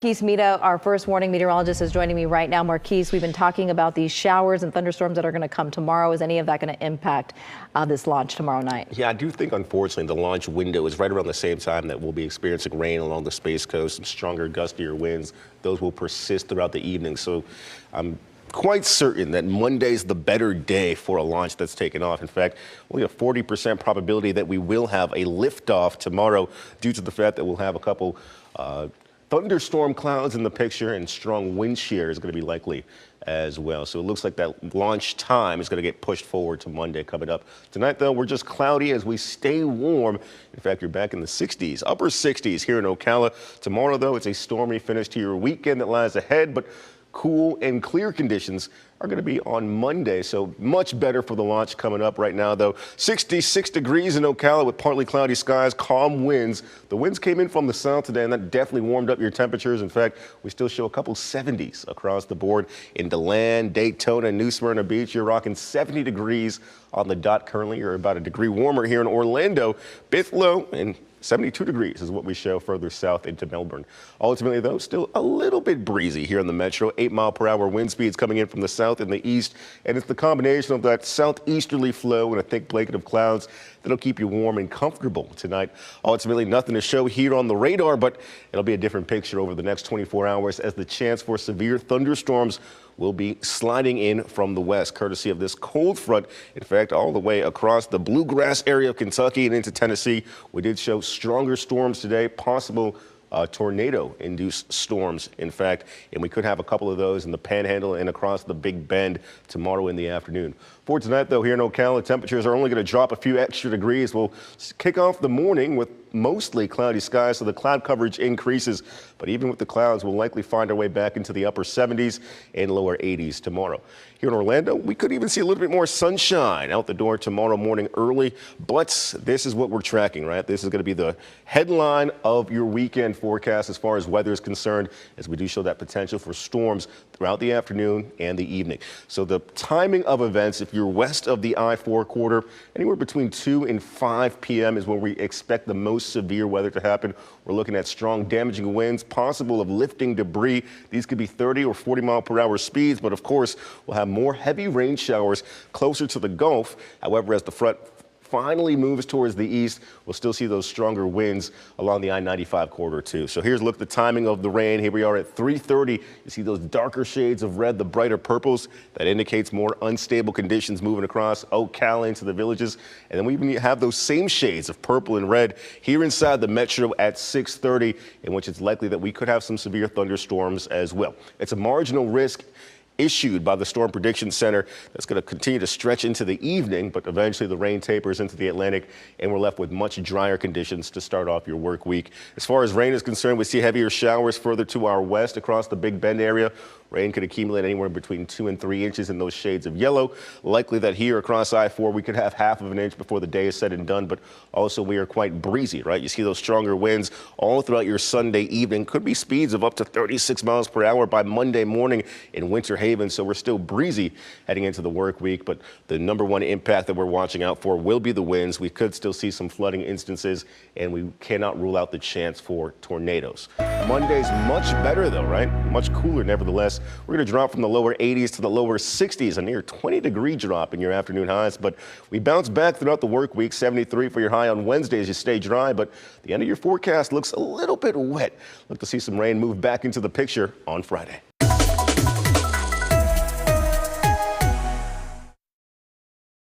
Marquise Mita, our first warning meteorologist, is joining me right now. Marquise, we've been talking about these showers and thunderstorms that are going to come tomorrow. Is any of that going to impact this launch tomorrow night? Yeah, I do think, unfortunately, the launch window is right around the same time that we'll be experiencing rain along the Space Coast. Some stronger, gustier winds. Those will persist throughout the evening. So I'm quite certain that Monday's the better day for a launch that's taken off. In fact, only a 40% probability that we will have a liftoff tomorrow due to the fact that we'll have a couple thunderstorm clouds in the picture, and strong wind shear is going to be likely as well. So it looks like that launch time is going to get pushed forward to Monday coming up. Tonight, though, we're just cloudy as we stay warm. In fact, you're back in the 60s, upper 60s here in Ocala. Tomorrow, though, it's a stormy finish to your weekend that lies ahead, but cool and clear conditions are going to be on Monday, so much better for the launch coming up. Right now, though, 66 degrees in Ocala with partly cloudy skies, calm winds. The winds came in from the south today, and that definitely warmed up your temperatures. In fact, we still show a couple 70s across the board in DeLand, Daytona, New Smyrna Beach. You're rocking 70 degrees on the dot currently. You're about a degree warmer here in Orlando. Bithlo and 72 degrees is what we show further south into Melbourne. Ultimately, though, still a little bit breezy here in the metro. 8-mile-per-hour wind speeds coming in from the south and the east. And it's the combination of that southeasterly flow and a thick blanket of clouds that'll keep you warm and comfortable tonight. Ultimately, nothing to show here on the radar, but it'll be a different picture over the next 24 hours as the chance for severe thunderstorms will be sliding in from the west, courtesy of this cold front. In fact, all the way across the bluegrass area of Kentucky and into Tennessee, we did show stronger storms today, possible tornado-induced storms, in fact, and we could have a couple of those in the Panhandle and across the Big Bend tomorrow in the afternoon. For tonight, though, here in Ocala, temperatures are only going to drop a few extra degrees. We'll kick off the morning with mostly cloudy skies, so the cloud coverage increases. But even with the clouds, we'll likely find our way back into the upper 70s and lower 80s tomorrow. Here in Orlando, we could even see a little bit more sunshine out the door tomorrow morning early. But this is what we're tracking, right? This is going to be the headline of your weekend forecast as far as weather is concerned, as we do show that potential for storms throughout the afternoon and the evening. So the timing of events, if you're west of the I-4 corridor, anywhere between 2 and 5 p.m. is when we expect the most severe weather to happen. We're looking at strong damaging winds, possible of lifting debris. These could be 30 or 40 mile per hour speeds, but of course, we'll have more heavy rain showers closer to the Gulf. However, as the front finally moves towards the east, we'll still see those stronger winds along the I-95 corridor too. So here's a look at the timing of the rain. Here we are at 3:30. You see those darker shades of red, the brighter purples. That indicates more unstable conditions moving across Ocala into the villages. And then we even have those same shades of purple and red here inside the metro at 6:30, in which it's likely that we could have some severe thunderstorms as well. It's a marginal risk issued by the Storm Prediction Center that's going to continue to stretch into the evening, but eventually the rain tapers into the Atlantic and we're left with much drier conditions to start off your work week. As far as rain is concerned, we see heavier showers further to our west across the Big Bend area. Rain could accumulate anywhere between 2 and 3 inches in those shades of yellow. Likely that here across I-4 we could have half of an inch before the day is said and done, but also we are quite breezy, right? You see those stronger winds all throughout your Sunday evening. Could be speeds of up to 36 miles per hour by Monday morning in Winter Haven, so we're still breezy heading into the work week, but the number one impact that we're watching out for will be the winds. We could still see some flooding instances, and we cannot rule out the chance for tornadoes. Monday's much better though, right? Much cooler nevertheless. We're going to drop from the lower 80s to the lower 60s, a near 20-degree drop in your afternoon highs, but we bounce back throughout the work week. 73 for your high on Wednesday as you stay dry, but the end of your forecast looks a little bit wet. Look to see some rain move back into the picture on Friday.